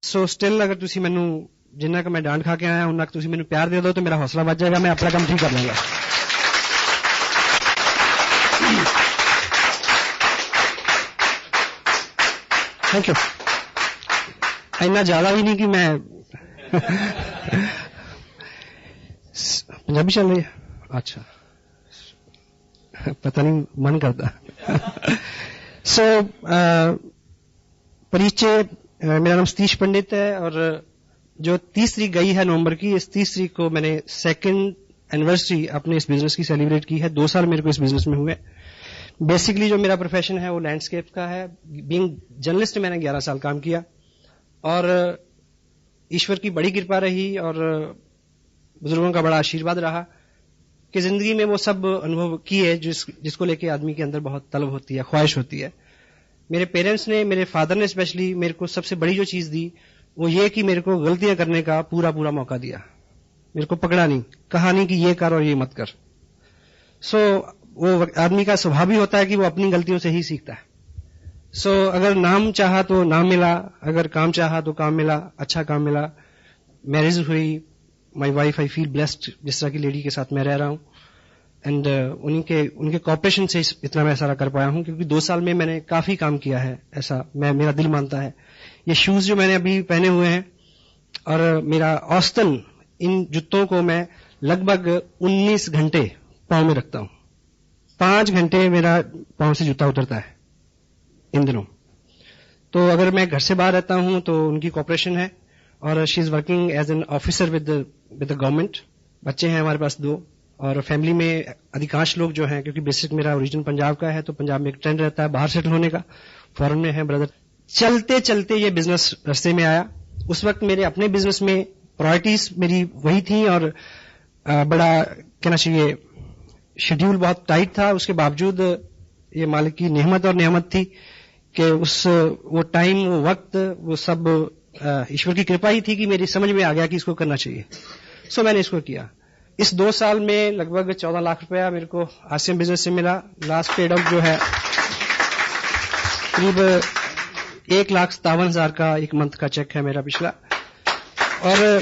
ਸੋ still ਅਗਰ ਤੁਸੀਂ ਮੈਨੂੰ ਜਿੰਨਾ ਕਿ ਮੈਂ ਡਾਂਟ ਖਾ ਕੇ ਆਇਆ ਉਹਨਾਂ ਕਿ ਤੁਸੀਂ ਮੈਨੂੰ ਪਿਆਰ ਦੇ ਦਿਓ ਤਾਂ ਮੇਰਾ ਹੌਸਲਾ ਵੱਧ ਜਾਏਗਾ, ਮੈਂ ਆਪਣਾ ਕੰਮ ਠੀਕ ਕਰ ਲਵਾਂਗਾ। Thank you. इतना ज्यादा भी नहीं कि मैं पंजाबी चल रही है, अच्छा पता नहीं मन करता। सो परिचय, मेरा नाम सतीश पंडित है और जो 30 तारीख गई है नवंबर की, इस 30 तारीख को मैंने 2nd एनिवर्सरी अपने इस बिजनेस की सेलिब्रेट की है। 2 साल मेरे को इस बिजनेस में हुए। बेसिकली जो मेरा प्रोफेशन है वो लैंडस्केप का है। बीइंग जर्नलिस्ट मैंने 11 साल काम किया और ईश्वर की बड़ी कृपा रही और बुजुर्गों का बड़ा आशीर्वाद रहा कि जिंदगी में वो सब अनुभव किए जिसको लेके आदमी के अंदर बहुत तलब होती है, ख्वाहिश होती है। मेरे पेरेंट्स ने, मेरे फादर ने स्पेशली मेरे को सबसे बड़ी जो चीज दी वो ये कि मेरे को गलतियां करने का पूरा मौका दिया। मेरे को पकड़ा नहीं, कहा नहीं कि ये कर और ये मत कर। सो वो आदमी का स्वभाव भी होता है कि वो अपनी गलतियों से ही सीखता है। सो अगर नाम चाहा तो नाम मिला, अगर काम चाहा तो काम मिला, अच्छा काम मिला। मैरिज हुई, my wife, I feel blessed जिस तरह की लेडी के साथ मैं रह रहा हूं एंड उनके कॉपरेशन से इतना मैं सारा कर पाया हूं क्योंकि 2 साल में मैंने काफी काम किया है, ऐसा मेरा दिल मानता है। ये शूज जो मैंने अभी पहने हुए हैं और मेरा औसतन इन जूतों को मैं लगभग 19 घंटे पांव में रखता हूं। 5 घंटे मेरा पांव से जूता उतरता है इन दिनों। तो अगर मैं घर से बाहर रहता हूं तो उनकी कॉपरेशन है और she is working as an officer with the government. बच्चे हैं हमारे पास 2 और फैमिली में अधिकांश लोग जो हैं, क्योंकि बेसिक मेरा ओरिजिन पंजाब का है तो पंजाब में एक ट्रेंड रहता है बाहर सेटल होने का। फॉरेन में है ब्रदर। चलते चलते ये बिजनेस रास्ते में आया। उस वक्त मेरे अपने बिजनेस में प्रायोरिटीज मेरी वही थी और बड़ा कहना चाहिए शेड्यूल बहुत टाइट था। उसके बावजूद ये मालिक की नेमत और नेमत थी कि वो टाइम, वो वक्त, वो सब ईश्वर की कृपा ही थी कि मेरी समझ में आ गया कि इसको करना चाहिए। सो मैंने इसको किया। इस 2 साल में लगभग 14 लाख रुपया मेरे को आसियम बिजनेस से मिला। लास्ट पेड आउट जो है करीब 1,57,000 का एक मंथ का चेक है मेरा पिछला। और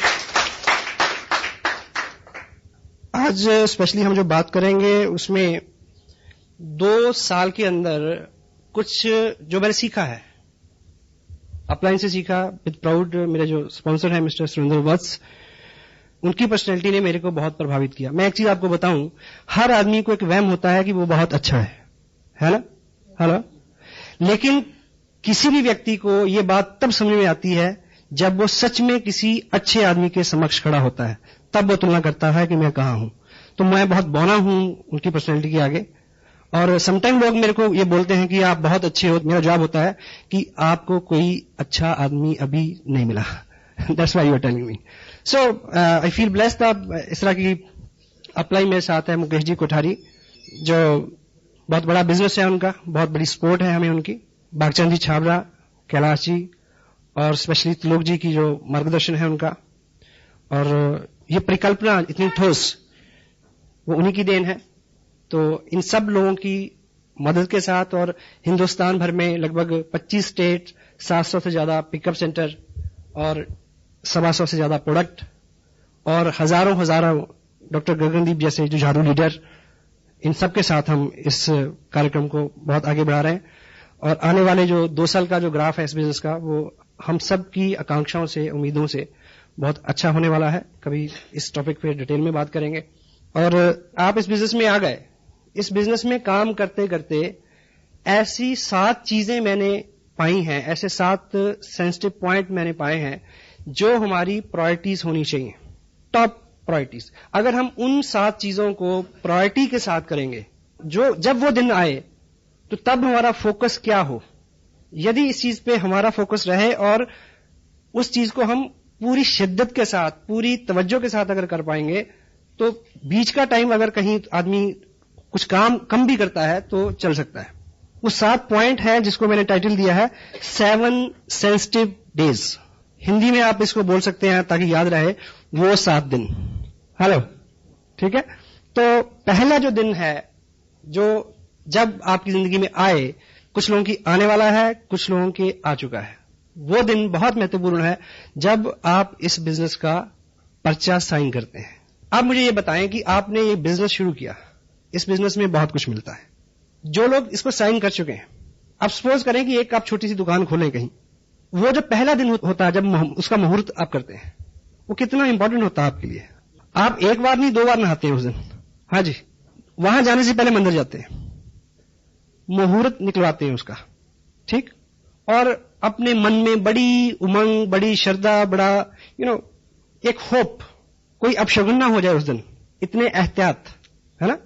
आज स्पेशली हम जो बात करेंगे उसमें 2 साल के अंदर कुछ जो मैंने सीखा है, अपलाइन से सीखा विद प्राउड। मेरे जो स्पॉन्सर है मिस्टर सुरेंद्र वत्स, उनकी पर्सनैलिटी ने मेरे को बहुत प्रभावित किया। मैं एक चीज आपको बताऊं, हर आदमी को एक वहम होता है कि वो बहुत अच्छा है ना? हेलो। लेकिन किसी भी व्यक्ति को ये बात तब समझ में आती है जब वो सच में किसी अच्छे आदमी के समक्ष खड़ा होता है, तब वो तुलना करता है कि मैं कहां हूं। तो मैं बहुत बौना हूं उनकी पर्सनैलिटी के आगे। और समटाइम लोग मेरे को ये बोलते हैं कि आप बहुत अच्छे हो। मेरा जवाब होता है कि आपको कोई अच्छा आदमी अभी नहीं मिला। That's why you are telling me. So I feel blessed. इस तरह की अप्लाई मेरे साथ है मुकेश जी कोठारी, जो बहुत बड़ा बिजनेस है उनका, बहुत बड़ी सपोर्ट है हमें उनकी। बागचंद जी छाबड़ा, कैलाश जी और स्पेशली त्रिलोक जी की जो मार्गदर्शन है उनका, और ये परिकल्पना इतनी ठोस, वो उन्हीं की देन है। तो इन सब लोगों की मदद के साथ और हिंदुस्तान भर में लगभग 25 स्टेट, 700 से ज्यादा पिकअप सेंटर और 125 से ज्यादा प्रोडक्ट और हजारों डॉक्टर गगनदीप जैसे जो झाड़ू लीडर, इन सब के साथ हम इस कार्यक्रम को बहुत आगे बढ़ा रहे हैं। और आने वाले जो 2 साल का जो ग्राफ है इस बिजनेस का, वो हम सब की आकांक्षाओं से, उम्मीदों से बहुत अच्छा होने वाला है। कभी इस टॉपिक पे डिटेल में बात करेंगे। और आप इस बिजनेस में आ गए। इस बिजनेस में काम करते करते ऐसी 7 चीजें मैंने पाई हैं, ऐसे 7 सेंसिटिव पॉइंट मैंने पाए हैं जो हमारी प्रायोरिटीज होनी चाहिए, टॉप प्रायोरिटीज। अगर हम उन 7 चीजों को प्रायोरिटी के साथ करेंगे, जो जब वो दिन आए तो तब हमारा फोकस क्या हो, यदि इस चीज पे हमारा फोकस रहे और उस चीज को हम पूरी शिद्दत के साथ, पूरी तवज्जो के साथ अगर कर पाएंगे, तो बीच का टाइम अगर कहीं आदमी कुछ काम कम भी करता है तो चल सकता है। वो 7 पॉइंट है जिसको मैंने टाइटल दिया है 7 सेंसिटिव डेज। हिंदी में आप इसको बोल सकते हैं ताकि याद रहे, वो 7 दिन। हेलो, ठीक है। तो पहला जो दिन है, जो जब आपकी जिंदगी में आए, कुछ लोगों की आने वाला है, कुछ लोगों के आ चुका है। वो दिन बहुत महत्वपूर्ण है जब आप इस बिजनेस का पर्चा साइन करते हैं। आप मुझे ये बताएं कि आपने ये बिजनेस शुरू किया, इस बिजनेस में बहुत कुछ मिलता है। जो लोग इसको साइन कर चुके हैं, आप सपोज करें कि एक आप छोटी सी दुकान खोलें कहीं, वो जो पहला दिन होता है जब उसका मुहूर्त आप करते हैं, वो कितना इंपॉर्टेंट होता है आपके लिए। आप एक बार नहीं 2 बार नहाते हैं उस दिन। हाँ जी, वहां जाने से पहले मंदिर जाते हैं, मुहूर्त निकलवाते हैं उसका, ठीक, और अपने मन में बड़ी उमंग, बड़ी श्रद्धा, बड़ा एक होप, कोई अपशगुन ना हो जाए उस दिन, इतने एहतियात, है ना।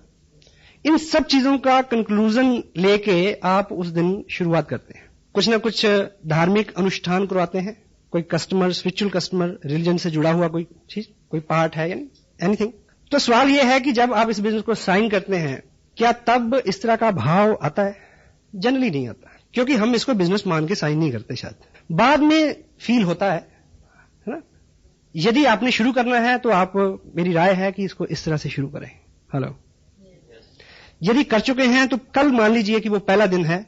इन सब चीजों का कंक्लूजन लेके आप उस दिन शुरुआत करते हैं। कुछ ना कुछ धार्मिक अनुष्ठान करवाते हैं, कोई कस्टमर, स्पिरिचुअल कस्टमर, रिलीजन से जुड़ा हुआ कोई चीज, कोई पार्ट है, यानी एनीथिंग। तो सवाल यह है कि जब आप इस बिजनेस को साइन करते हैं, क्या तब इस तरह का भाव आता है? जनरली नहीं आता, क्योंकि हम इसको बिजनेस मान के साइन नहीं करते। शायद बाद में फील होता है ना। यदि आपने शुरू करना है तो आप, मेरी राय है कि इसको इस तरह से शुरू करें। हेलो, यदि कर चुके हैं तो कल मान लीजिए कि वो पहला दिन है,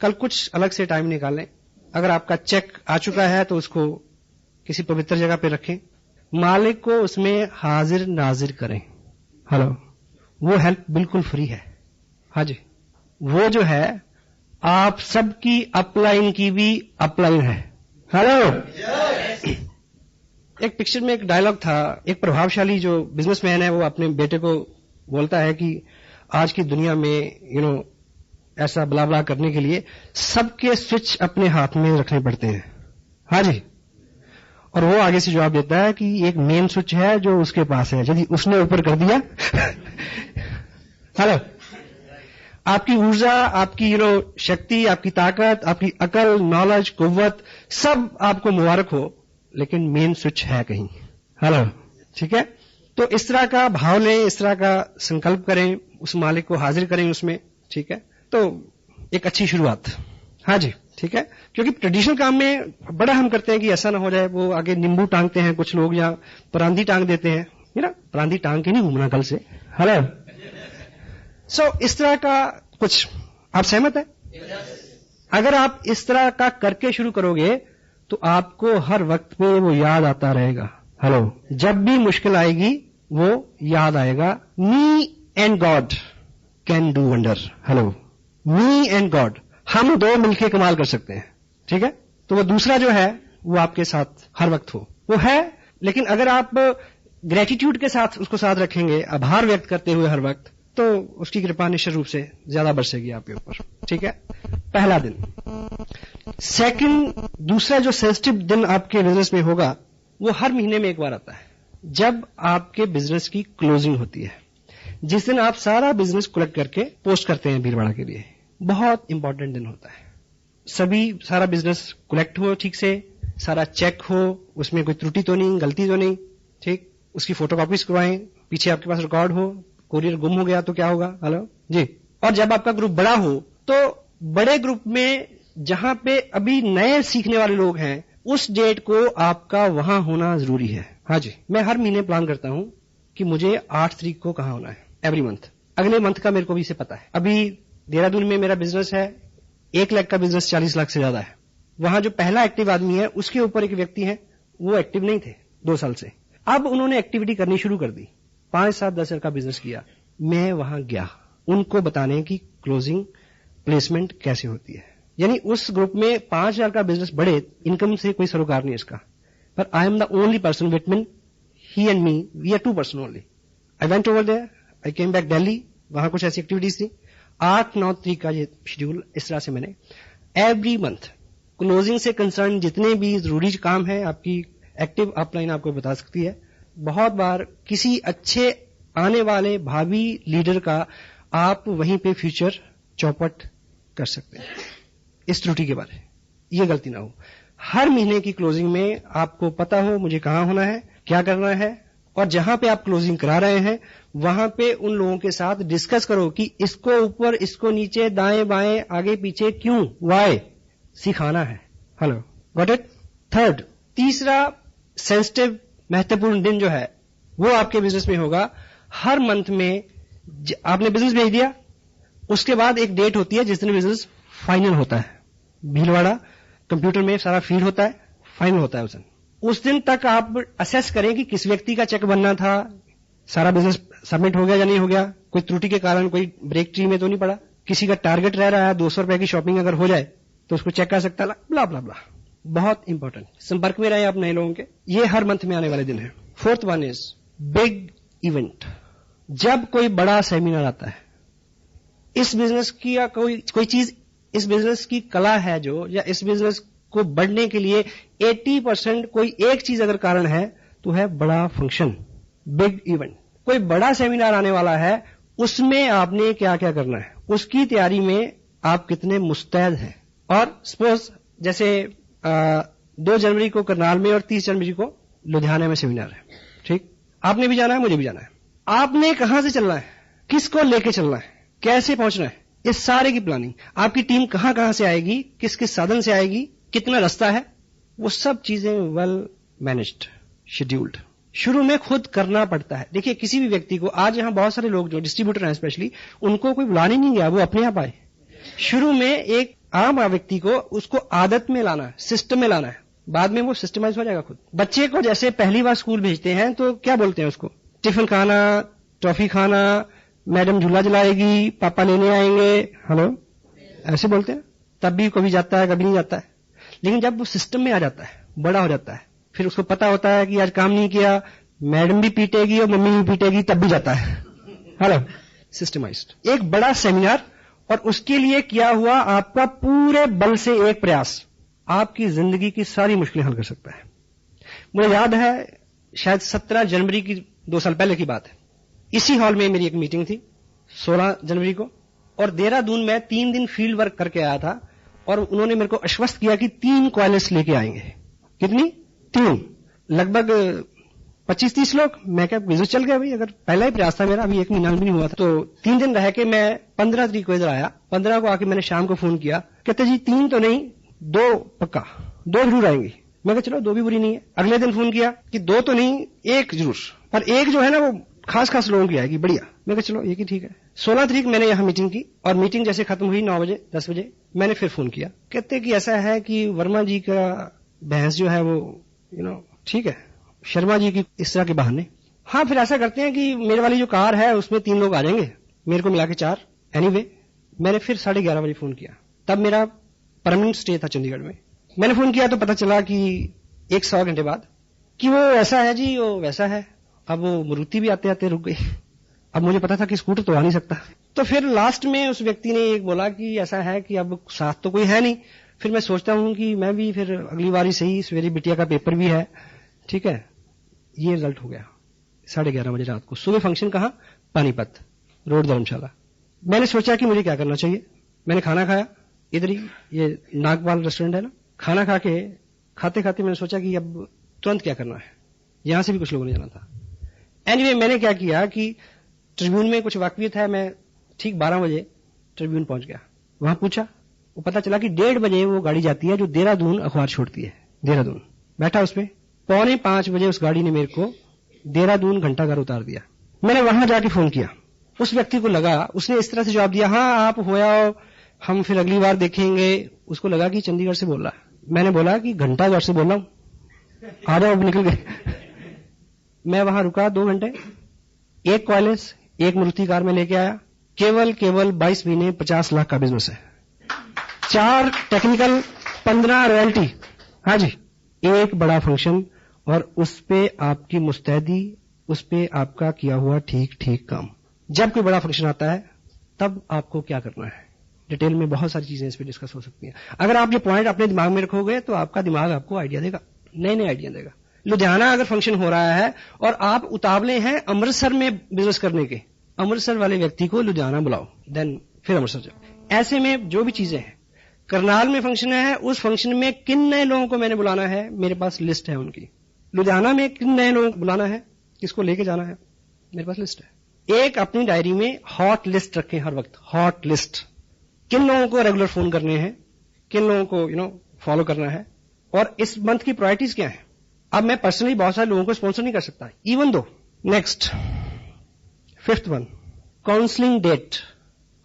कल कुछ अलग से टाइम निकालें। अगर आपका चेक आ चुका है तो उसको किसी पवित्र जगह पे रखें, मालिक को उसमें हाजिर नाजिर करें। हेलो, वो हेल्प बिल्कुल फ्री है। हाँ जी, वो जो है आप सबकी अपलाइन की भी अपलाइन है। हेलो, एक पिक्चर में एक डायलॉग था, एक प्रभावशाली जो बिजनेसमैन है वो अपने बेटे को बोलता है कि आज की दुनिया में ऐसा बला बला करने के लिए सबके स्विच अपने हाथ में रखने पड़ते हैं। हाँ जी, और वो आगे से जवाब देता है कि एक मेन स्विच है जो उसके पास है, यदि उसने ऊपर कर दिया हेलो, आपकी ऊर्जा, आपकी शक्ति, आपकी ताकत, आपकी अकल, नॉलेज, कुव्वत, सब आपको मुबारक हो, लेकिन मेन स्विच है कहीं। हेलो, ठीक है। तो इस तरह का भाव लें, इस तरह का संकल्प करें, उस मालिक को हाजिर करें उसमें, ठीक है। तो एक अच्छी शुरुआत। हाँ जी, ठीक है। क्योंकि ट्रेडिशनल काम में बड़ा हम करते हैं कि ऐसा ना हो जाए, वो आगे नींबू टांगते हैं कुछ लोग, या परांदी टांग देते हैं, परांदी टांग के नहीं घूमना कल से। हेलो, सो इस तरह का कुछ, आप सहमत है? अगर आप इस तरह का करके शुरू करोगे तो आपको हर वक्त पे वो याद आता रहेगा। हेलो, जब भी मुश्किल आएगी वो याद आएगा, me and God can do wonder. Hello, me and God, हम दो मिलके कमाल कर सकते हैं, ठीक है। तो वो दूसरा जो है वो आपके साथ हर वक्त हो, वो है। लेकिन अगर आप ग्रेटिट्यूड के साथ उसको साथ रखेंगे, आभार व्यक्त करते हुए हर वक्त, तो उसकी कृपा निश्चित रूप से ज्यादा बरसेगी आपके ऊपर, ठीक है। पहला दिन। सेकंड, दूसरा जो सेंसिटिव दिन आपके बिजनेस में होगा वो हर महीने में एक बार आता है, जब आपके बिजनेस की क्लोजिंग होती है, जिस दिन आप सारा बिजनेस कलेक्ट करके पोस्ट करते हैं भीड़भाड़ के लिए। बहुत इंपॉर्टेंट दिन होता है। सारा बिजनेस कलेक्ट हो ठीक से, सारा चेक हो, उसमें कोई त्रुटि तो नहीं, गलती तो नहीं, ठीक। उसकी फोटोकॉपीज करवाएं, पीछे आपके पास रिकॉर्ड हो, कोरियर गुम हो गया तो क्या होगा। हेलो जी। और जब आपका ग्रुप बड़ा हो तो बड़े ग्रुप में जहां पे अभी नए सीखने वाले लोग हैं, उस डेट को आपका वहां होना जरूरी है। हाँ जी, मैं हर महीने प्लान करता हूं कि मुझे 8 तारीख को कहां होना है, एवरी मंथ। अगले मंथ का मेरे को भी से पता है। अभी देहरादून में मेरा बिजनेस है, 1 लाख का बिजनेस 40 लाख से ज्यादा है। वहां जो पहला एक्टिव आदमी है, उसके ऊपर एक व्यक्ति है, वो एक्टिव नहीं थे 2 साल से। अब उन्होंने एक्टिविटी करनी शुरू कर दी, 5, 7, 10 का बिजनेस किया। मैं वहां गया उनको बताने की क्लोजिंग प्लेसमेंट कैसे होती है। यानी उस ग्रुप में 5,000 का बिजनेस बढ़े, इनकम से कोई सरोकार नहीं इसका, पर I am the only person between he and me, we are 2 person only. I went over there, I came back Delhi, वहां कुछ ऐसी एक्टिविटीज थी। 8-9 तारीख का ये शेड्यूल, इस तरह से मैंने एवरी मंथ क्लोजिंग से कंसर्न जितने भी जरूरी काम है, आपकी एक्टिव अपलाइन आपको बता सकती है। बहुत बार किसी अच्छे आने वाले भावी लीडर का आप वहीं पे फ्यूचर चौपट कर सकते हैं, इस त्रुटि के बारे, ये गलती ना हो। हर महीने की क्लोजिंग में आपको पता हो मुझे कहां होना है, क्या करना है, और जहां पे आप क्लोजिंग करा रहे हैं वहां पे उन लोगों के साथ डिस्कस करो कि इसको ऊपर, इसको नीचे, दाएं बाएं, आगे पीछे, क्यों, वाई, सिखाना है। Hello, got it. थर्ड, तीसरा सेंसिटिव महत्वपूर्ण दिन जो है वो आपके बिजनेस में होगा। हर मंथ में आपने बिजनेस भेज दिया, उसके बाद एक डेट होती है जिस दिन बिजनेस फाइनल होता है। भीलवाड़ा कंप्यूटर में सारा फीड होता है, फाइनल होता है उस दिन तक आप असेस करें कि किस व्यक्ति का चेक बनना था, सारा बिजनेस सबमिट हो गया या नहीं हो गया, कोई त्रुटि के कारण कोई ब्रेक ट्री में तो नहीं पड़ा, किसी का टारगेट रह रहा है 200 रुपए की शॉपिंग अगर हो जाए तो उसको चेक कर सकता है, ब्ला ब्ला ब्ला। बहुत इंपॉर्टेंट, संपर्क में रहे आप नए लोगों के, ये हर मंथ में आने वाले दिन है। Fourth one is big event. जब कोई बड़ा सेमिनार आता है, इस बिजनेस की या कोई चीज, इस बिजनेस की कला है जो, या इस बिजनेस को बढ़ने के लिए 80% कोई एक चीज अगर कारण है तो है बड़ा फंक्शन, बिग इवेंट। कोई बड़ा सेमिनार आने वाला है, उसमें आपने क्या क्या करना है, उसकी तैयारी में आप कितने मुस्तैद हैं। और सपोज जैसे 2 जनवरी को करनाल में और 30 जनवरी को लुधियाना में सेमिनार है, ठीक, आपने भी जाना है, मुझे भी जाना है। आपने कहां से चलना है, किसको लेके चलना है, कैसे पहुंचना है, इस सारे की प्लानिंग, आपकी टीम कहां कहां से आएगी, किस किस साधन से आएगी, कितना रास्ता है, वो सब चीजें वेल मैनेज्ड, शेड्यूल्ड शुरू में खुद करना पड़ता है। देखिए किसी भी व्यक्ति को, आज यहां बहुत सारे लोग जो डिस्ट्रीब्यूटर हैं स्पेशली, उनको कोई बुलाने नहीं गया, वो अपने आप आए। शुरू में एक आम व्यक्ति को उसको आदत में लाना है, सिस्टम में लाना है, बाद में वो सिस्टमाइज हो जाएगा खुद। बच्चे को जैसे पहली बार स्कूल भेजते हैं तो क्या बोलते हैं उसको, टिफिन खाना, टॉफी खाना, मैडम झूला जलाएगी, पापा लेने आएंगे, हेलो, ऐसे बोलते हैं। तब भी कभी जाता है, कभी नहीं जाता है। लेकिन जब वो सिस्टम में आ जाता है, बड़ा हो जाता है, फिर उसको पता होता है कि आज काम नहीं किया, मैडम भी पीटेगी और मम्मी भी पीटेगी, तब भी जाता है। Hello, systemised. एक बड़ा सेमिनार और उसके लिए किया हुआ आपका पूरे बल से एक प्रयास आपकी जिंदगी की सारी मुश्किलें हल कर सकता है। मुझे याद है शायद 17 जनवरी की 2 साल पहले की बात है, इसी हॉल में मेरी एक मीटिंग थी 16 जनवरी को, और देहरादून में 3 दिन फील्ड वर्क करके आया था, और उन्होंने मेरे को आश्वस्त किया कि 3 कॉलेज लेके आएंगे। कितनी? 3, लगभग 25-30 लोग। मैं क्या बिजनेस चल गया भाई, अगर पहला ही प्रयास था मेरा, अभी 1 महीना भी नहीं हुआ था। तो 3 दिन रह के मैं 15 तारीख को इधर आया। 15 को आके मैंने शाम को फोन किया, कहते जी 3 तो नहीं, 2 पक्का, 2 जरूर आएंगी। मैं कहा चलो 2 भी बुरी नहीं है। अगले दिन फोन किया कि 2 तो नहीं, 1 जरूर, पर 1 जो है ना वो खास लोगों की आएगी, बढ़िया। मैं कहा चलो एक ही ठीक है। 16 तारीख मैंने यहां मीटिंग की, और मीटिंग जैसे खत्म हुई 9 बजे 10 बजे मैंने फिर फोन किया। कहते कि ऐसा है कि वर्मा जी का भैंस जो है वो ठीक है, शर्मा जी की इस तरह के बहाने। हाँ, फिर ऐसा करते हैं कि मेरे वाली जो कार है उसमें 3 लोग आ जाएंगे, मेरे को मिला के 4। एनीवे, मैंने फिर 11:30 बजे फोन किया। तब मेरा परमानेंट स्टे था चंडीगढ़ में। मैंने फोन किया तो पता चला कि 1-1.25 घंटे बाद कि वो ऐसा है जी, वो वैसा है। अब वो मारुति भी आते आते रुक गई। अब मुझे पता था कि स्कूटर तो आ नहीं सकता। तो फिर लास्ट में उस व्यक्ति ने एक बोला कि ऐसा है कि अब साथ तो कोई है नहीं। फिर मैं सोचता हूं कि मैं भी फिर अगली बार ही सही, सवेरे बिटिया का पेपर भी है, ठीक है। ये रिजल्ट हो गया 11:30 बजे रात को। सुबह फंक्शन कहां? पानीपत रोड, धर्मशाला। मैंने सोचा कि मुझे क्या करना चाहिए। मैंने खाना खाया इधर ही, ये नागपाल रेस्टोरेंट है ना। खाना खा के खाते खाते मैंने सोचा कि अब तुरंत क्या करना है, यहां से भी कुछ लोगों ने जाना था। एनीवे, मैंने क्या किया कि ट्रिब्यून में कुछ वाकफियत है, मैं ठीक 12 बजे ट्रिब्यून पहुंच गया। वहां पूछा, वो पता चला कि 1:30 बजे वो गाड़ी जाती है जो देहरादून अखबार छोड़ती है। देहरादून बैठा उसमें, 4:45 बजे उस गाड़ी ने मेरे को देहरादून घंटाघर उतार दिया। मैंने वहां जाके फोन किया, उस व्यक्ति को लगा, उसने इस तरह से जवाब दिया, हाँ आप होया, हम फिर अगली बार देखेंगे। उसको लगा कि चंडीगढ़ से बोल रहा है। मैंने बोला कि घंटाघर से बोल रहा हूं, आ जाओ। अब निकल गए। मैं वहां रुका 2 घंटे। 1 कॉलेज, 1 मारुति कार में लेके आया। केवल 22 महीने 50 लाख का बिजनेस है। 4 टेक्निकल, 15 रॉयल्टी। हाँ जी, 1 बड़ा फंक्शन, और उस पे आपकी मुस्तैदी, उस पे आपका किया हुआ ठीक काम। जब कोई बड़ा फंक्शन आता है तब आपको क्या करना है, डिटेल में बहुत सारी चीजें इस पे डिस्कस हो सकती हैं। अगर आप ये पॉइंट अपने दिमाग में रखोगे तो आपका दिमाग आपको आइडिया देगा, नए आइडिया देगा। लुधियाना अगर फंक्शन हो रहा है और आप उतावले हैं अमृतसर में बिजनेस करने के, अमृतसर वाले व्यक्ति को लुधियाना बुलाओ, देन फिर अमृतसर जाओ। ऐसे में जो भी चीजें हैं, करनाल में फंक्शन है, उस फंक्शन में किन नए लोगों को मैंने बुलाना है, मेरे पास लिस्ट है उनकी। लुधियाना में किन नए लोगों को बुलाना है, किसको लेके जाना है, मेरे पास लिस्ट है। एक अपनी डायरी में हॉट लिस्ट रखें हर वक्त, हॉट लिस्ट। किन लोगों को रेगुलर फोन करने हैं, किन लोगों को फॉलो करना है, और इस मंथ की प्रायोरिटीज क्या है। अब मैं पर्सनली बहुत सारे लोगों को स्पॉन्सर नहीं कर सकता, इवन दो। Next, 5th one, counselling date.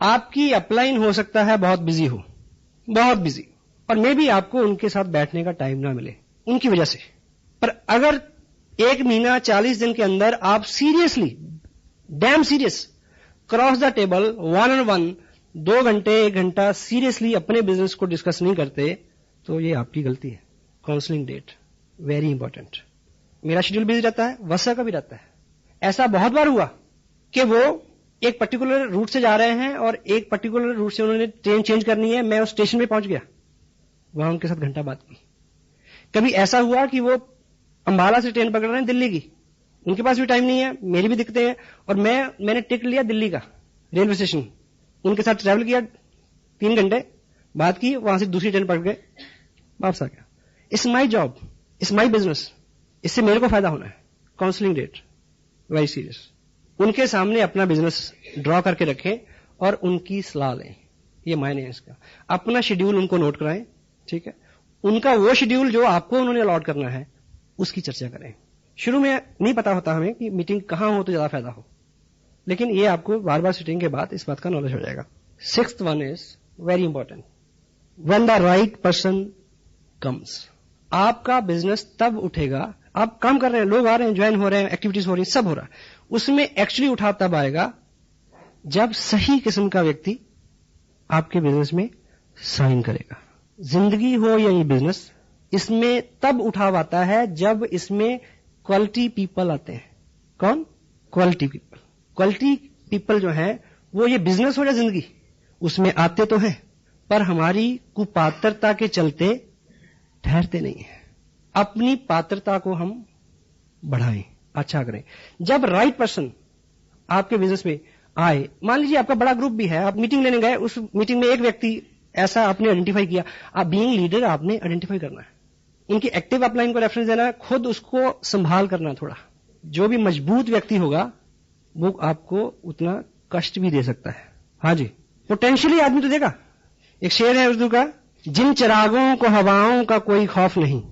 आपकी अपलाइन हो सकता है बहुत बिजी हो, बहुत बिजी, और मे भी आपको उनके साथ बैठने का टाइम ना मिले उनकी वजह से। पर अगर 1 महीना 40 दिन के अंदर आप seriously, dam serious, cross the table, 1 on 1, 2 घंटे 1 घंटा सीरियसली अपने बिजनेस को डिस्कस नहीं करते, तो ये आपकी गलती है। Counselling date very important. मेरा शेड्यूल बिजी रहता है, वसा का भी रहता है। ऐसा बहुत बार हुआ कि वो एक पर्टिकुलर रूट से जा रहे हैं और एक पर्टिकुलर रूट से उन्होंने ट्रेन चेंज करनी है, मैं उस स्टेशन पे पहुंच गया, वहां उनके साथ घंटा बात की। कभी ऐसा हुआ कि वो अंबाला से ट्रेन पकड़ रहे हैं दिल्ली की, उनके पास भी टाइम नहीं है, मेरी भी दिक्कतें हैं, और मैंने टिकट लिया दिल्ली का रेलवे स्टेशन, उनके साथ ट्रैवल किया 3 घंटे, बात की, वहां से दूसरी ट्रेन पकड़ गए, वापस आ गया। It's my job, it's my business, इससे मेरे को फायदा होना है। Counselling date very serious. उनके सामने अपना बिजनेस ड्रॉ करके रखें और उनकी सलाह लें, ये मायने है इसका। अपना शेड्यूल उनको नोट कराएं, ठीक है, उनका वो शेड्यूल जो आपको उन्होंने अलॉट करना है उसकी चर्चा करें। शुरू में नहीं पता होता हमें कि मीटिंग कहां हो तो ज्यादा फायदा हो, लेकिन ये आपको बार बार सिटिंग के बाद इस बात का नॉलेज हो जाएगा। 6th one is very important, when the right person comes. आपका बिजनेस तब उठेगा, आप काम कर रहे हैं, लोग आ रहे हैं, ज्वाइन हो रहे हैं, एक्टिविटीज हो रही हैं, सब हो रहा है, उसमें एक्चुअली उठाव तब आएगा जब सही किस्म का व्यक्ति आपके बिजनेस में साइन करेगा। जिंदगी हो या ये बिजनेस, इसमें तब उठाव आता है जब इसमें क्वालिटी पीपल आते हैं। कौन? Quality people. क्वालिटी पीपल जो है वो, ये बिजनेस हो या जिंदगी, उसमें आते तो हैं, पर हमारी कुपात्रता के चलते ठहरते नहीं है। अपनी पात्रता को हम बढ़ाएं, अच्छा करें। जब राइट पर्सन आपके बिजनेस में आए, मान लीजिए आपका बड़ा ग्रुप भी है, आप मीटिंग लेने गए, उस मीटिंग में एक व्यक्ति ऐसा आपने आइडेंटिफाई किया, आप बीइंग लीडर आपने आइडेंटिफाई करना है, उनकी एक्टिव अपलाइन को रेफरेंस देना है, खुद उसको संभाल करना थोड़ा। जो भी मजबूत व्यक्ति होगा वो आपको उतना कष्ट भी दे सकता है। हाँ जी, पोटेंशियली आदमी तो देगा। एक शेर है उर्दू का, जिन चिरागों को हवाओं का कोई खौफ नहीं,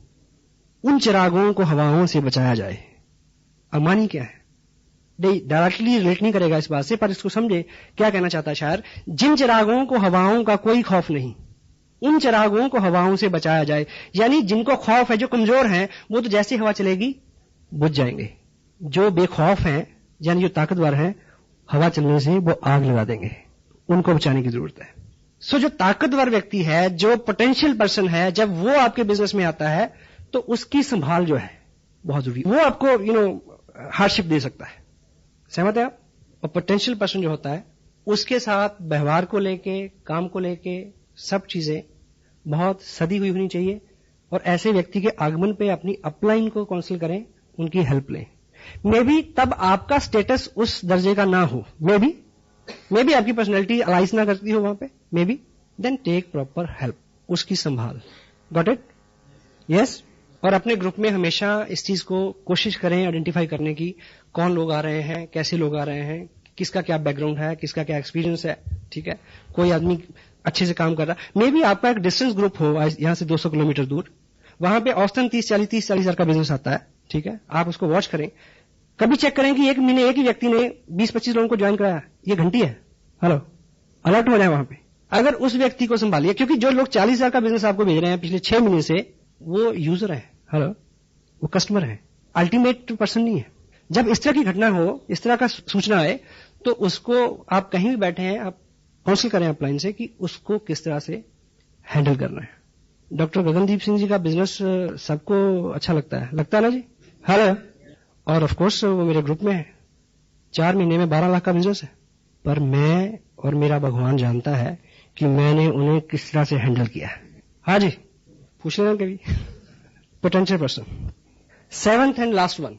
उन चिरागों को हवाओं से बचाया जाए। अब मानी क्या है, डायरेक्टली रिलेट नहीं करेगा इस बात से, पर इसको समझे क्या कहना चाहता है शायर। जिन चिरागों को हवाओं का कोई खौफ नहीं, उन चिरागों को हवाओं से बचाया जाए। यानी जिनको खौफ है, जो कमजोर हैं, वो तो जैसे हवा चलेगी बुझ जाएंगे। जो बेखौफ हैं, यानी जो ताकतवर हैं, हवा चलने से वो आग लगा देंगे, उनको बचाने की जरूरत है। सो जो ताकतवर व्यक्ति है, जो पोटेंशियल पर्सन है, जब वो आपके बिजनेस में आता है तो उसकी संभाल जो है बहुत जरूरी। वो आपको हार्डशिप दे सकता है, सहमत है आप? और पोटेंशियल पर्सन जो होता है, उसके साथ व्यवहार को लेके, काम को लेके, सब चीजें बहुत सदी हुई होनी चाहिए। और ऐसे व्यक्ति के आगमन पे अपनी अपलाइन को काउंसिल करें, उनकी हेल्प लें। मे बी तब आपका स्टेटस उस दर्जे का ना हो, मे बी आपकी पर्सनैलिटी अलाइज ना करती हो वहां पे, maybe, then take proper help, उसकी संभाल। Got it? यस। और अपने ग्रुप में हमेशा इस चीज को कोशिश करें आइडेंटिफाई करने की, कौन लोग आ रहे हैं, कैसे लोग आ रहे हैं, किसका क्या बैकग्राउंड है, किसका क्या एक्सपीरियंस है, ठीक है। कोई आदमी अच्छे से काम कर रहा, मे बी आपका एक डिस्टेंस ग्रुप हो यहां से 200 किलोमीटर दूर, वहां पे औसतन 30-40 हजार का बिजनेस आता है, ठीक है। आप उसको वॉच करें, कभी चेक करें कि एक महीने एक ही व्यक्ति ने 20-25 लोगों को ज्वाइन कराया, ये घंटी है, हेलो, अलर्ट हो जाए वहां पे। अगर उस व्यक्ति को संभालिए, क्योंकि जो लोग 40 हजार का बिजनेस आपको भेज रहे हैं पिछले 6 महीने से, वो यूजर है, हेलो, वो कस्टमर है, अल्टीमेट पर्सन नहीं है। जब इस तरह की घटना हो, इस तरह का सूचना आए, तो उसको आप कहीं भी बैठे हैं, आप काउंसिल करें अपलाइन से कि उसको किस तरह से हैंडल करना है। डॉक्टर गगनदीप सिंह जी का बिजनेस सबको अच्छा लगता है ना जी, हेलो। और ऑफ कोर्स वो मेरे ग्रुप में है, 4 महीने में 12 लाख का बिजनेस है। पर मैं और मेरा भगवान जानता है कि मैंने उन्हें किस तरह से हैंडल किया है। हाँ जी, पूछ लेना कभी। Potential person. 7th and last one,